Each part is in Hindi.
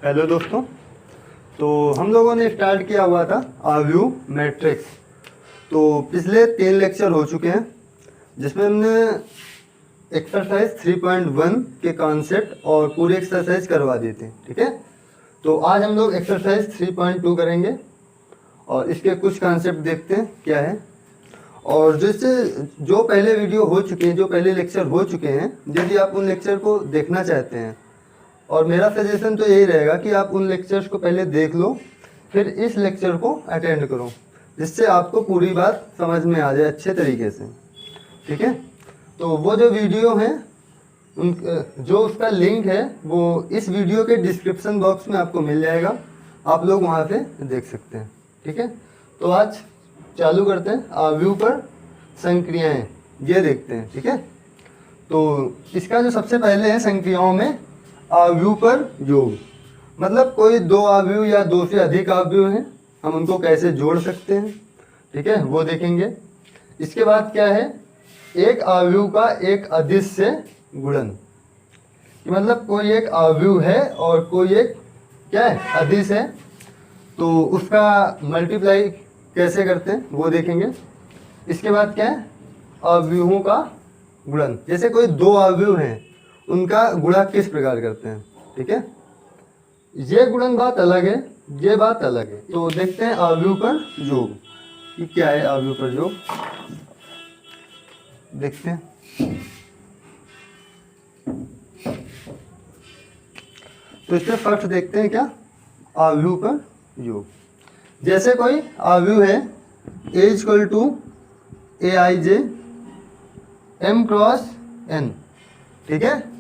हेलो दोस्तों, तो हम लोगों ने स्टार्ट किया हुआ था आव्यू मैट्रिक्स। तो पिछले 3 लेक्चर हो चुके हैं जिसमें हमने एक्सरसाइज 3.1 के कॉन्सेप्ट और पूरी एक्सरसाइज करवा दी थी। ठीक है, तो आज हम लोग एक्सरसाइज 3.2 करेंगे और इसके कुछ कॉन्सेप्ट देखते हैं क्या है। और जैसे जो पहले वीडियो हो चुके हैं, जो पहले लेक्चर हो चुके हैं, यदि आप उन लेक्चर को देखना चाहते हैं, और मेरा सजेशन तो यही रहेगा कि आप उन लेक्चर्स को पहले देख लो, फिर इस लेक्चर को अटेंड करो, जिससे आपको पूरी बात समझ में आ जाए अच्छे तरीके से। ठीक है, तो वो जो वीडियो हैं उन जो उसका लिंक है वो इस वीडियो के डिस्क्रिप्शन बॉक्स में आपको मिल जाएगा, आप लोग वहाँ पे देख सकते हैं। ठीक है, तो आज चालू करते हैं आव्यू पर संक्रियाएं, ये देखते हैं। ठीक है, तो इसका जो सबसे पहले है संक्रियाओं में आव्यू पर योग, मतलब कोई दो आव्यू या दो से अधिक आव्यू हैं, हम उनको कैसे जोड़ सकते हैं। ठीक है, वो देखेंगे। इसके बाद क्या है, एक आव्यू का एक अदिश से गुणन, मतलब कोई एक आव्यू है और कोई एक क्या है अदिश है, तो उसका मल्टीप्लाई कैसे करते हैं वो देखेंगे। इसके बाद क्या है, आव्यूहों का गुणन, जैसे कोई दो आव्यू हैं उनका गुणा किस प्रकार करते हैं। ठीक है, ये गुणन बात अलग है, ये बात अलग है। तो देखते हैं आव्यू पर योग कि क्या है। आव्यू पर योग देखते हैं। तो इसमें फर्स्ट देखते हैं क्या, आव्यू पर योग। जैसे कोई आव्यू है A = AIJ M × N। ठीक है,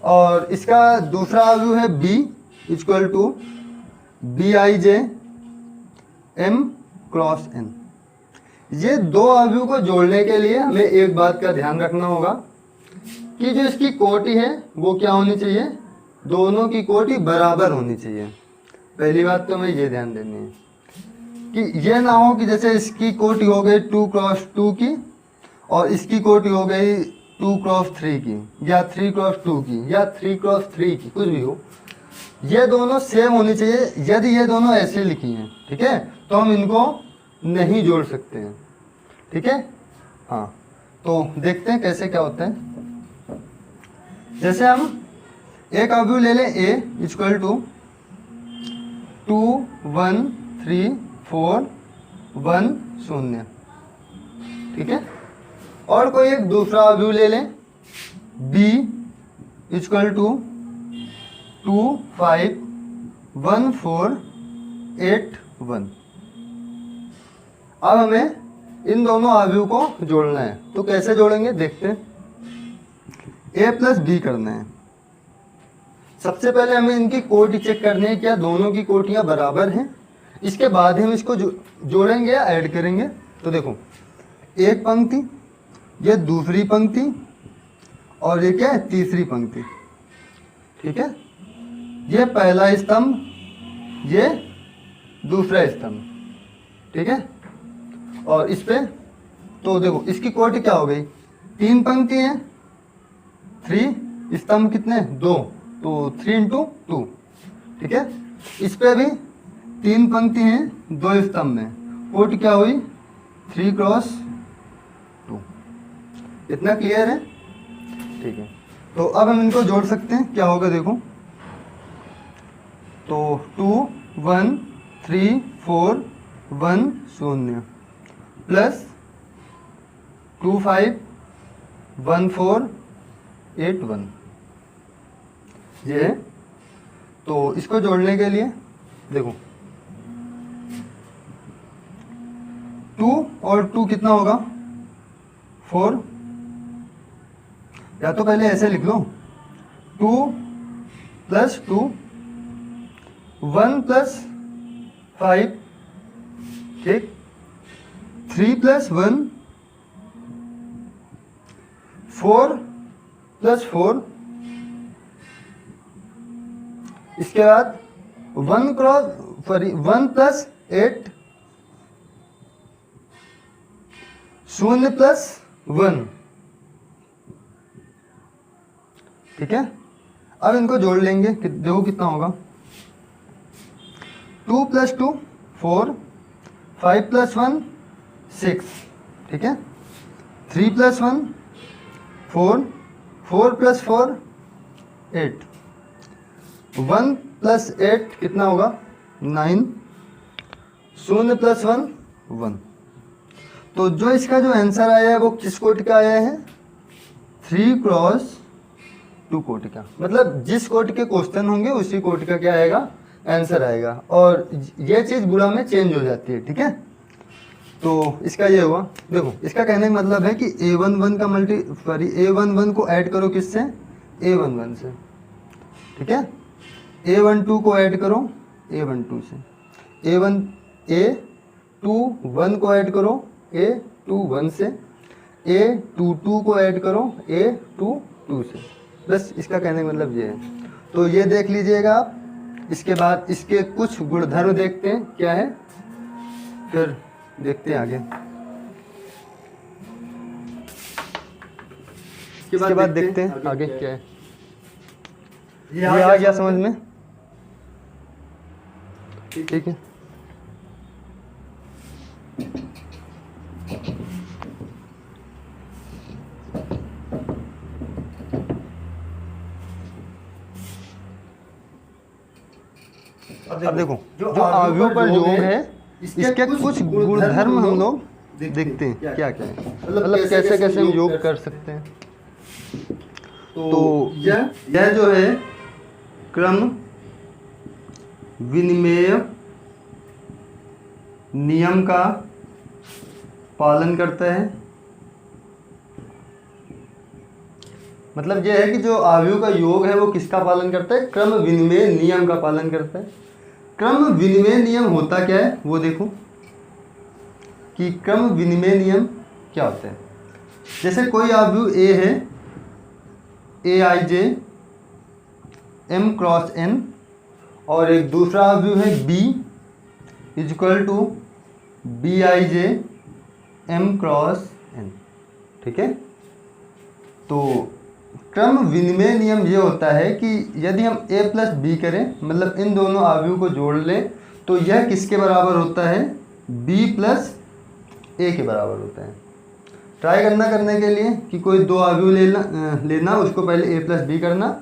और इसका दूसरा आव्यू है B = BIJ M × N। ये दो आव्यू को जोड़ने के लिए हमें एक बात का ध्यान रखना होगा कि जो इसकी कोटि है वो क्या होनी चाहिए, दोनों की कोटि बराबर होनी चाहिए। पहली बात तो हमें ये ध्यान देनी है कि ये ना हो कि जैसे इसकी कोटि हो गई 2 × 2 की और इसकी कोटि हो गई 2 × 3 की या 3 × 2 की या 3 × 3 की, कुछ भी हो, ये दोनों सेम होनी चाहिए। यदि ये दोनों ऐसे लिखी हैं, ठीक है, तो हम इनको नहीं जोड़ सकते हैं। ठीक है, हाँ, तो देखते हैं कैसे क्या होता है। जैसे हम एक आव्यू ले लें A = 2 1 3 4 1 0। ठीक है, और कोई एक दूसरा आव्यू ले लें B = 2 5 1 4 8 1। अब हमें इन दोनों आव्यू को जोड़ना है, तो कैसे जोड़ेंगे देखते हैं। A + B करना है। सबसे पहले हमें इनकी कोटि चेक करनी है, क्या दोनों की कोटियां बराबर हैं। इसके बाद हम इसको जोड़ेंगे या ऐड करेंगे। तो देखो, एक पंक्ति, ये दूसरी पंक्ति, और ये क्या है तीसरी पंक्ति। ठीक है, ये पहला स्तंभ, ये दूसरा स्तंभ। ठीक है, और इस पे तो देखो इसकी कोटि क्या हो गई, 3 पंक्ति हैं, 3 स्तंभ कितने 2, तो 3 × 2। ठीक है, इस पे भी 3 पंक्ति हैं 2 स्तंभ में, कोटि क्या हुई 3 × 2। इतना क्लियर है। ठीक है, तो अब हम इनको जोड़ सकते हैं, क्या होगा देखो। तो 2 1 3 4 1 0 प्लस 2 5 1 4 8 1, ये है। तो इसको जोड़ने के लिए देखो 2 और 2 कितना होगा 4, या तो पहले ऐसे लिख लो 2 + 2 1 + 5, ठीक, 3 + 1 4 + 4। इसके बाद 1 + 8 0 + 1। ठीक है, अब इनको जोड़ लेंगे, देखो कितना होगा 2 + 2 4, 5 + 1 6, ठीक है। 3 + 1 4, 4 + 4 8, 1 + 8 कितना होगा 9, 0 + 1 1। तो जो इसका जो आंसर आया है वो किस कोटि का आया है 3x2 कोटि का। मतलब जिस कोटि के क्वेश्चन होंगे उसी कोटि का क्या आएगा आंसर आएगा, और ये चीज़ गुणा में चेंज हो जाती है, ठीक है। तो इसका ये हुआ। देखो इसका कहने का मतलब है कि a11 का a11 को ऐड करो किससे a11 से, ठीक है। a12 को ऐड करो a12 से, a21 को ऐड करो a21 से, a22 को ऐड करो a22 से। बस इसका कहने का मतलब ये है। तो ये देख लीजिएगा आप। इसके बाद इसके कुछ गुणधर्म देखते हैं क्या है, फिर देखते हैं आगे। इसके बाद देखते हैं आगे क्या है। ये आ गया समझ में, ठीक है। अब देखो जो आव्यूह पर योग है इसके कुछ गुणधर्म हम लोग देखते हैं क्या क्या है, मतलब कैसे कैसे हम योग कर सकते हैं। तो यह जो है क्रम विनिमेय नियम का पालन करता है। मतलब यह है कि जो आव्यूह का योग है वो किसका पालन करता है, क्रम विनिमेय नियम का पालन करता है। क्रम विनिमेय नियम होता क्या है वो देखो कि क्रम विनिमेय नियम क्या होता है। जैसे कोई आव्यूह ए है aij m×n, और एक दूसरा आव्यूह है b = bij m×n, ठीक है। तो क्रम विनिमय नियम ये होता है कि यदि हम a + b करें, मतलब इन दोनों आव्यूह को जोड़ लें, तो यह किसके बराबर होता है b + a के बराबर होता है। ट्राई करने के लिए कि कोई दो आव्यूह लेना उसको पहले a + b करना,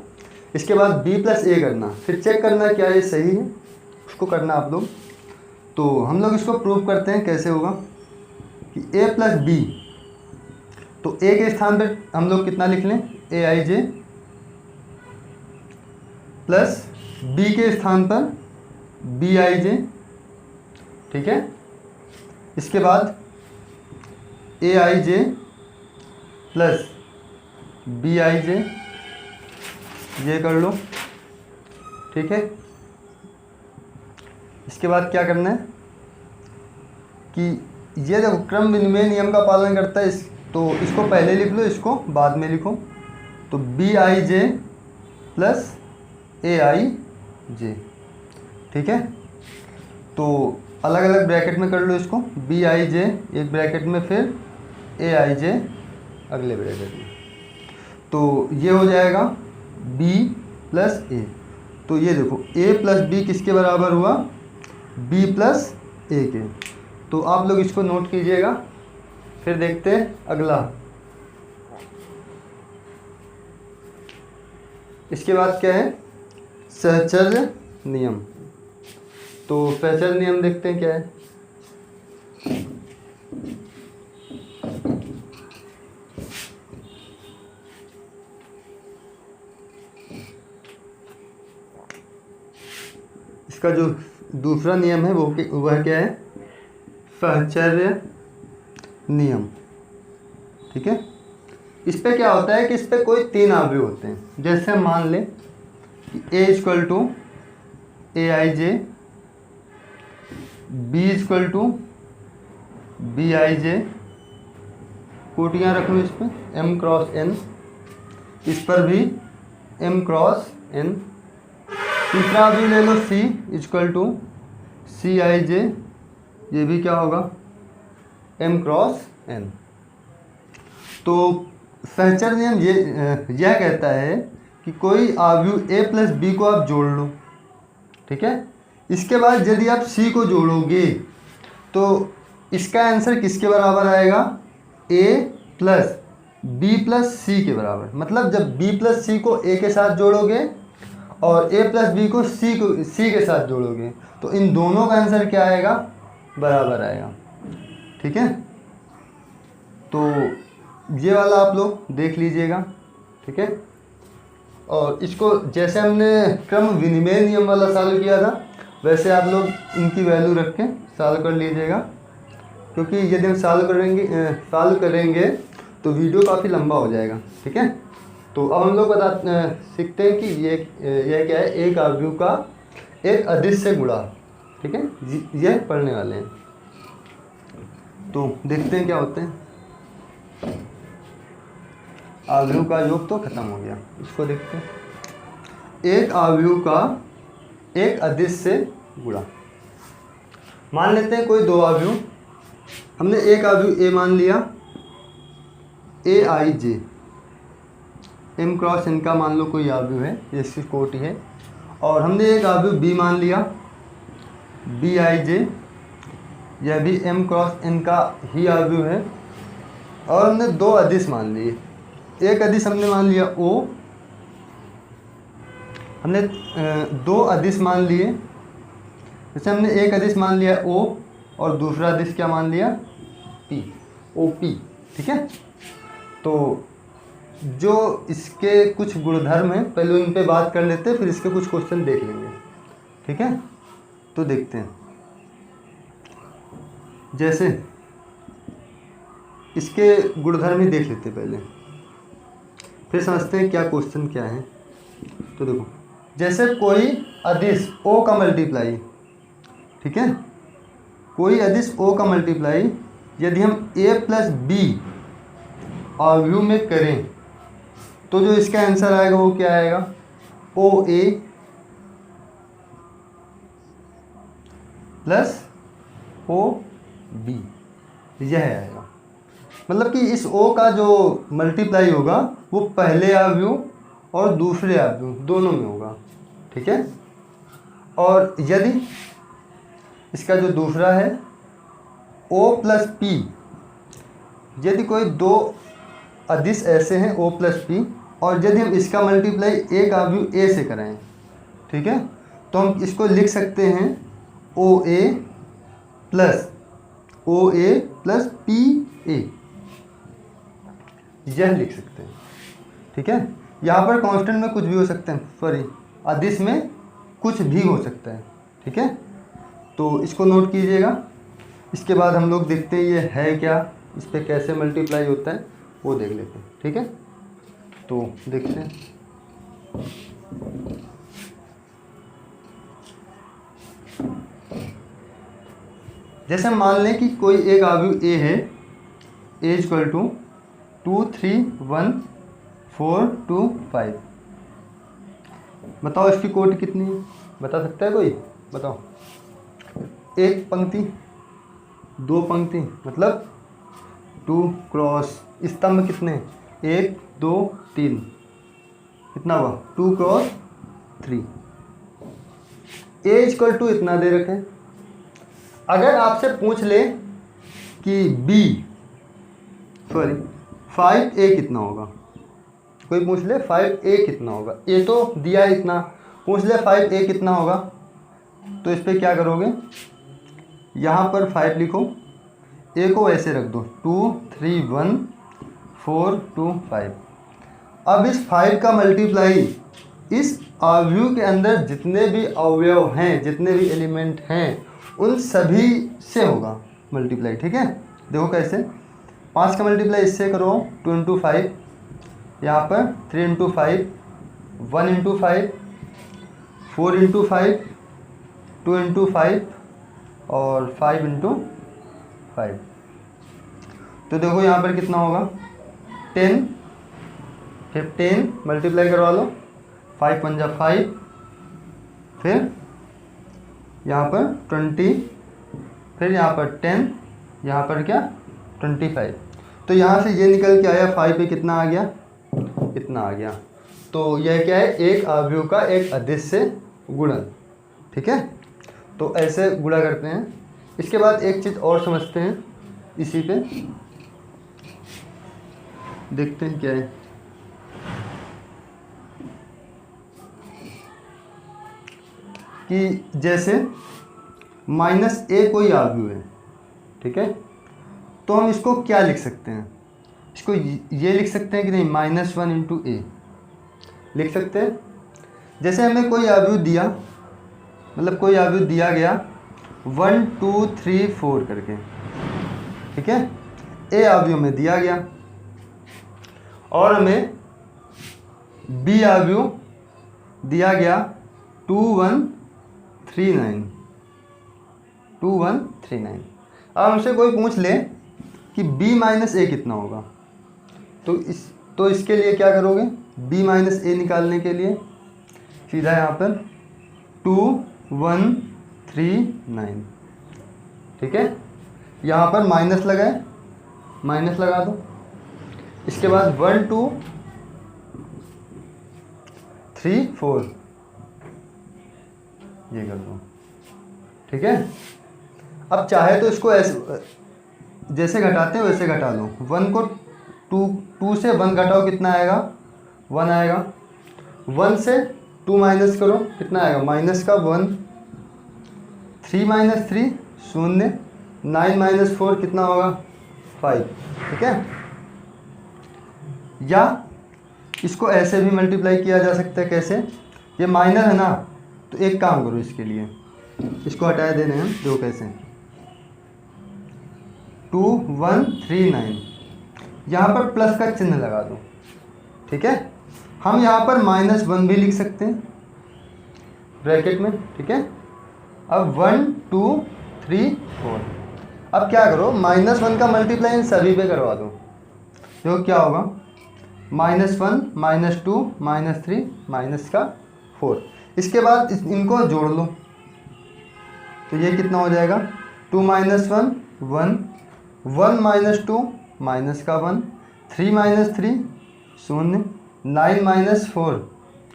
इसके बाद b + a करना, फिर चेक करना क्या ये सही है, उसको करना आप लोग। तो हम लोग इसको प्रूव करते हैं कैसे होगा कि a + b, तो a के स्थान पर हम लोग कितना लिख लें aij, प्लस b के स्थान पर bij, ठीक है। इसके बाद aij प्लस bij, ये कर लो, ठीक है। इसके बाद क्या करना है कि ये देखो क्रम विनिमय नियम का पालन करता है, तो इसको पहले लिख लो, इसको बाद में लिखो। तो bij प्लस aij, ठीक है। तो अलग अलग ब्रैकेट में कर लो इसको, bij एक ब्रैकेट में, फिर aij अगले ब्रैकेट में। तो ये हो जाएगा b + a। तो ये देखो a + b किसके बराबर हुआ b + a के। तो आप लोग इसको नोट कीजिएगा। फिर देखते हैं अगला। इसके बाद क्या है सहचर्य नियम। तो सहचर्य नियम देखते हैं क्या है। इसका जो दूसरा नियम है वह क्या है सहचर्य नियम, ठीक है। इस पे क्या होता है कि इस पे कोई तीन आव्यूह होते हैं। जैसे हम मान लें कि a = aij, b = bij, कोटियाँ रख लो इस पर m×n, इस पर भी m×n। तीसरा आव्यूह ले लो c = cij, ये भी क्या होगा m×n। तो सहचर्य नियम यह कहता है कि कोई आव्यूह a + b को आप जोड़ लो, ठीक है। इसके बाद यदि आप सी को जोड़ोगे तो इसका आंसर किसके बराबर आएगा, ए प्लस बी प्लस सी के बराबर। मतलब जब बी प्लस सी को ए के साथ जोड़ोगे और ए प्लस बी को सी के साथ जोड़ोगे तो इन दोनों का आंसर क्या आएगा, बराबर आएगा। ठीक है, तो ये वाला आप लोग देख लीजिएगा। ठीक है, और इसको जैसे हमने क्रम विनिमय नियम वाला सॉल्व किया था वैसे आप लोग इनकी वैल्यू रख के सॉल्व कर लीजिएगा, क्योंकि यदि हम सॉल्व करेंगे तो वीडियो काफ़ी लंबा हो जाएगा। ठीक है, तो अब हम लोग सीखते हैं कि ये क्या है, एक अवयव का एक अदिश से गुणा। ठीक है, ये पढ़ने वाले हैं, तो देखते हैं क्या होते हैं। अवयव का योग तो खत्म हो गया, इसको देखते हैं। एक अवयव का एक अदिश से गुणा। मान लेते हैं कोई दो अवयव, हमने एक अवयव ए मान लिया, ए आई जे, एम क्रॉस एन का मान लो कोई अवयव है, इसकी कोटि है, और हमने एक अवयव बी मान लिया, बी आई जे, यह भी एम क्रॉस एन का ही अवयव है, और हमने दो अदिश मान लिए। एक अदिश हमने मान लिया ओ, हमने दो अदिश मान लिए, जैसे हमने एक अदिश मान लिया ओ और दूसरा अदिश क्या मान लिया, पी, ओ पी। ठीक है, तो जो इसके कुछ गुणधर्म हैं पहले उन पे बात कर लेते हैं, फिर इसके कुछ क्वेश्चन देख लेंगे। ठीक है, तो देखते हैं। जैसे इसके गुणधर्म ही देख लेते हैं पहले, फिर समझते हैं क्या क्वेश्चन क्या है। तो देखो, जैसे कोई अदिश ओ का मल्टीप्लाई, ठीक है, कोई अदिश ओ का मल्टीप्लाई यदि हम ए प्लस बी अवयव में करें तो जो इसका आंसर आएगा वो क्या आएगा, ओ ए प्लस ओ बी, यह आएगा। मतलब कि इस ओ का जो मल्टीप्लाई होगा वो पहले अवयव और दूसरे अवयव दोनों में होगा। ठीक है, और यदि इसका जो दूसरा है ओ प्लस पी, यदि कोई दो अदिश ऐसे हैं ओ प्लस पी, और यदि हम इसका मल्टीप्लाई एक अवयव ए से कराएं, ठीक है, तो हम इसको लिख सकते हैं ओ ए प्लस पी ए, यह लिख सकते हैं। ठीक है, यहाँ पर कांस्टेंट में कुछ भी हो सकते हैं, सॉरी अदिश में कुछ भी हो सकता है। ठीक है, तो इसको नोट कीजिएगा। इसके बाद हम लोग देखते हैं ये है क्या, इस पर कैसे मल्टीप्लाई होता है वो देख लेते हैं। ठीक है, तो देखते हैं। जैसे हम मान लें कि कोई एक अवयव ए है, ए इक्वल टू 2 3 1 4 2 5। बताओ इसकी कोटि कितनी है, बता सकता है कोई, बताओ। एक पंक्ति, दो पंक्ति, मतलब 2 क्रॉस स्तंभ कितने, 1 2 3, कितना हुआ 2 क्रॉस 3। ए इक्वल टू इतना दे रखे। अगर आपसे पूछ ले कि बी सॉरी 5a कितना होगा, कोई पूछ ले 5a कितना होगा, ए तो दिया है इतना, पूछ ले 5a कितना होगा, तो इस पर क्या करोगे, यहाँ पर 5 लिखो, ए को ऐसे रख दो 2 3 1 4 2 5। अब इस 5 का मल्टीप्लाई इस अवयव के अंदर जितने भी अवयव हैं, जितने भी एलिमेंट हैं उन सभी से होगा मल्टीप्लाई। ठीक है, देखो कैसे, 5 का मल्टीप्लाई इससे करो 2 इंटू 5, यहाँ पर 3 इंटू 5, 1 इंटू 5, 4 इंटू 5, 2 इंटू 5 और 5 इंटू 5। तो देखो यहाँ पर कितना होगा 10, 15 मल्टीप्लाई करवा लो, 5 पंजा 5, फिर यहाँ पर 20, फिर यहाँ पर 10, यहाँ पर क्या 25। तो यहाँ से ये निकल के आया 5 पे कितना आ गया, इतना आ गया। तो यह क्या है, एक अवयव का एक अदिश से गुणन। ठीक है, तो ऐसे गुणा करते हैं। इसके बाद एक चीज़ और समझते हैं, इसी पे देखते हैं क्या है। कि जैसे -a कोई आव्यूह है, ठीक है, तो हम इसको क्या लिख सकते हैं, इसको ये लिख सकते हैं कि नहीं, -1 × a लिख सकते हैं। जैसे हमें कोई आव्यूह दिया, मतलब कोई आव्यूह दिया गया 1 2 3 4 करके, ठीक है, a आव्यूह में दिया गया, और हमें b आव्यूह दिया गया 2 1 3 9, 2 1 3 9। अब हमसे कोई पूछ ले कि b - a कितना होगा, तो इसके लिए क्या करोगे, b - a निकालने के लिए सीधा यहाँ पर 2 1 3 9, ठीक है, यहाँ पर माइनस लगाए, माइनस लगा दो। इसके बाद 1 2 3 4 ये कर दो, ठीक है। अब चाहे तो इसको ऐसे जैसे घटाते हैं वैसे घटा लो। 1 को 2 से 1 घटाओ, कितना आएगा, 1 आएगा। 1 से 2 माइनस करो, कितना आएगा, माइनस का 1। 3 - 3 0, 9 - 4 कितना होगा, 5, ठीक है। या इसको ऐसे भी मल्टीप्लाई किया जा सकता है, कैसे, ये माइनर है ना, तो एक काम करो, इसके लिए इसको हटाए देने हैं, जो कैसे 2 1 3 9, यहाँ पर प्लस का चिन्ह लगा दो, ठीक है। हम यहाँ पर -1 भी लिख सकते हैं ब्रैकेट में, ठीक है। अब 1 2 3 4, अब क्या करो, -1 का मल्टीप्लाई इन सभी पे करवा दो, जो क्या होगा, -1 -2 -3 -4। इसके बाद इनको जोड़ लो, तो ये कितना हो जाएगा, 2 - 1 1 1 - 2 -1 3 - 3 0, 9 - 4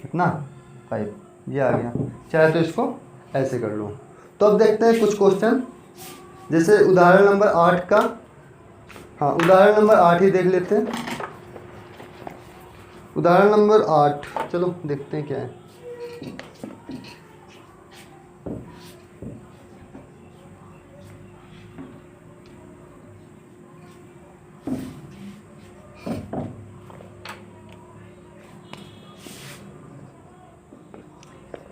कितना, 5, ये आ गया। चाहे तो इसको ऐसे कर लो। तो अब देखते हैं कुछ क्वेश्चन, जैसे उदाहरण नंबर 8 का, हाँ उदाहरण नंबर 8 ही देख लेते हैं। उदाहरण नंबर 8, चलो देखते हैं क्या है।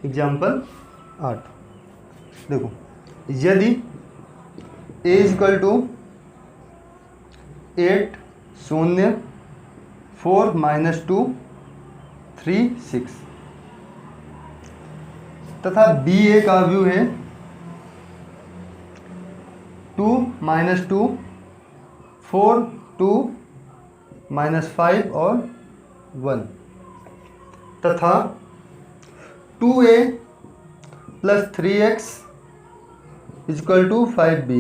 एग्जाम्पल 8 देखो, यदि a = 8 0 4 - 2 3 6 तथा b एक आव्यूह है 2 - 2 4 2 -5 और 1 तथा 2a + 3x = 5b,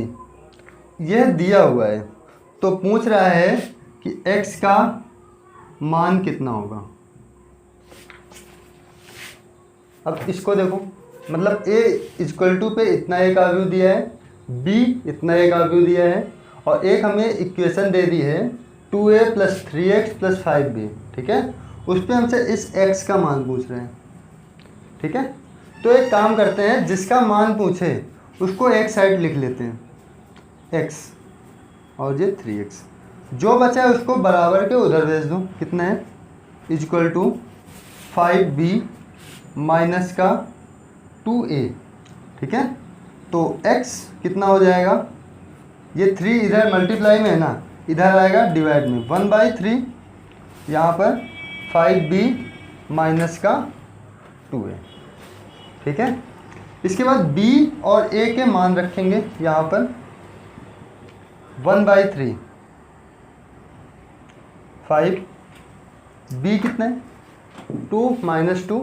यह दिया हुआ है। तो पूछ रहा है कि x का मान कितना होगा। अब इसको देखो, मतलब a = पे इतना एक आव्यूह दिया है, b इतना एक आव्यूह दिया है, और एक हमें इक्वेशन दे दी है 2a + 3x + 5b, ठीक है। उस पर हमसे इस x का मान पूछ रहे हैं, ठीक है। तो एक काम करते हैं, जिसका मान पूछे उसको एक साइड लिख लेते हैं, x और ये 3x, जो बचा है उसको बराबर के उधर भेज दो। कितना है, = 5b माइनस का 2a, ठीक है। तो x कितना हो जाएगा, ये 3 इधर मल्टीप्लाई में है ना, इधर आएगा डिवाइड में, 1/3 यहाँ पर 5b माइनस का 2a, ठीक है। इसके बाद b और a के मान रखेंगे यहाँ पर 1/3 5, b कितना है 2 - 2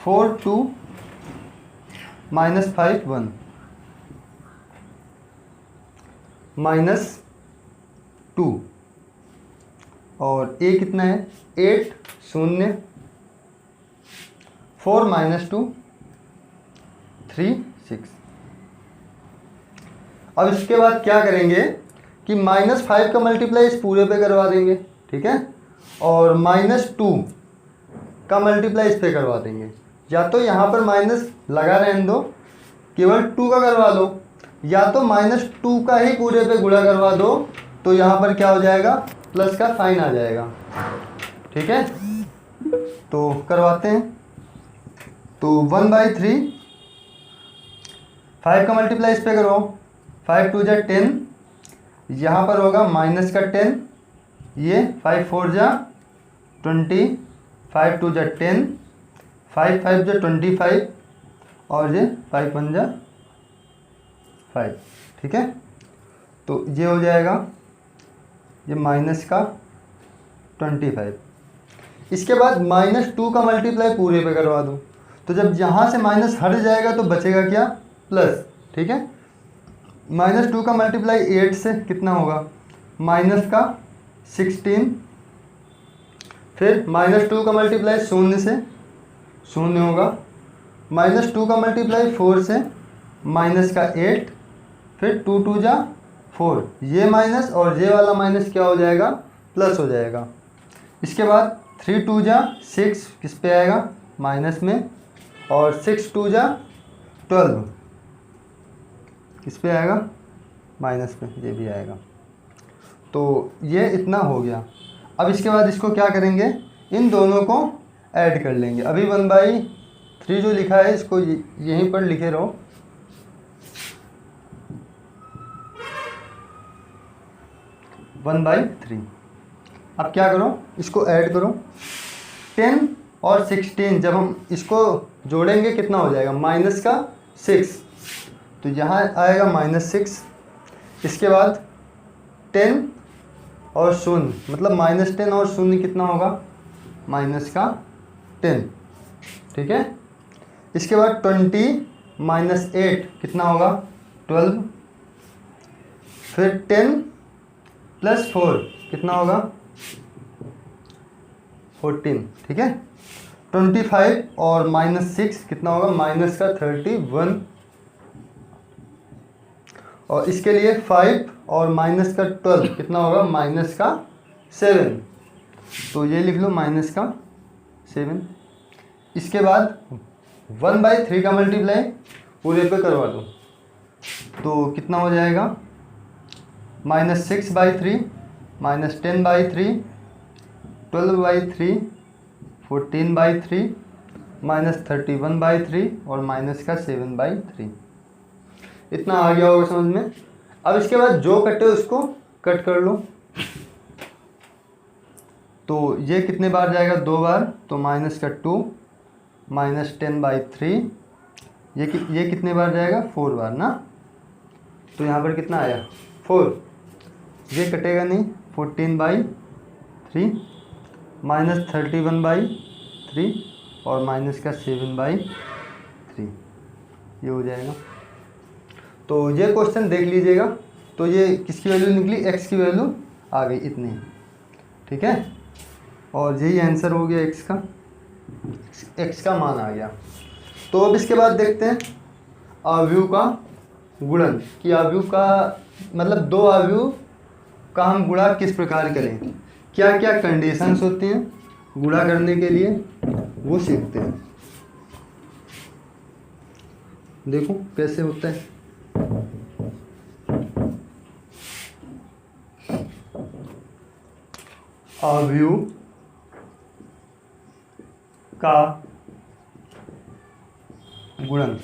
4 2 -5 1 -2, और a कितना है 8 0 4 - 2 3 6। अब इसके बाद क्या करेंगे कि -5 का मल्टीप्लाई इस पूरे पे करवा देंगे, ठीक है, और -2 का मल्टीप्लाई इस पे करवा देंगे। या तो यहाँ पर माइनस लगा रहने दो, केवल 2 का करवा लो, या तो -2 का ही पूरे पे गुणा करवा दो, तो यहाँ पर क्या हो जाएगा, प्लस का साइन आ जाएगा, ठीक है। तो करवाते हैं। तो 1/3, 5 का मल्टीप्लाई इस पे करो, 5 2 जा 10, यहाँ पर होगा माइनस का 10, ये 5 4 जा 20, 5 2 जा 10, 5 5 जा 25, और ये 5 1 जा 5, ठीक है। तो ये हो जाएगा ये माइनस का 25। इसके बाद -2 का मल्टीप्लाई पूरे पे करवा दो, तो जब यहाँ से माइनस हट जाएगा तो बचेगा क्या, प्लस, ठीक है। -2 का मल्टीप्लाई 8 से कितना होगा, माइनस का 16, फिर -2 का मल्टीप्लाई 0 से 0 होगा, -2 का मल्टीप्लाई 4 से माइनस का 8, फिर 2 2 जा 4, ये माइनस और ये वाला माइनस क्या हो जाएगा, प्लस हो जाएगा। इसके बाद 3 2 जा 6 किस पे आएगा, माइनस में, और 6 2 जा 12 किस पे आएगा, माइनस पे, ये भी आएगा। तो ये इतना हो गया। अब इसके बाद इसको क्या करेंगे, इन दोनों को ऐड कर लेंगे। अभी 1/3 जो लिखा है इसको यहीं पर लिखे रहो, 1/3। अब क्या करो, इसको ऐड करो, 10 और 16 जब हम इसको जोड़ेंगे कितना हो जाएगा, माइनस का 6, तो यहाँ आएगा -6। इसके बाद 10 और 0, मतलब -10 और 0 कितना होगा, माइनस का 10, ठीक है। इसके बाद 20 - 8 कितना होगा, 12, फिर 10 + 4 कितना होगा, 14, ठीक है। 25 और -6 कितना होगा, माइनस का 31, और इसके लिए 5 और माइनस का 12 कितना होगा, माइनस का 7, तो ये लिख लो माइनस का 7। इसके बाद 1/3 का मल्टीप्लाई पूरे पे करवा दो, तो कितना हो जाएगा, -6/3, -10/3, 12/3, 14/3, -31/3 और माइनस का 7/3। इतना आ गया होगा समझ में। अब इसके बाद जो कटे उसको कट कर लो, तो ये कितने बार जाएगा, 2 बार, तो माइनस का 2, -10/3, ये कितने बार जाएगा, 4 बार ना, तो यहाँ पर कितना आया, 4, ये कटेगा नहीं, 14/3, -31/3 और माइनस का 7/3, ये हो जाएगा। तो ये क्वेश्चन देख लीजिएगा, तो ये किसकी वैल्यू निकली, x की वैल्यू आ गई इतनी, ठीक है, और यही आंसर हो गया x का मान आ गया। तो अब इसके बाद देखते हैं आव्यूह का गुणन, कि आव्यूह का मतलब दो आव्यूह का हम गुणा किस प्रकार करें, क्या क्या कंडीशंस होती हैं गुणा करने के लिए, वो सीखते हैं। देखो कैसे होता है। आव्यूह का गुणन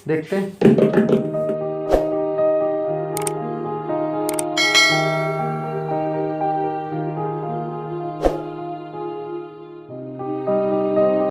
देखते हैं।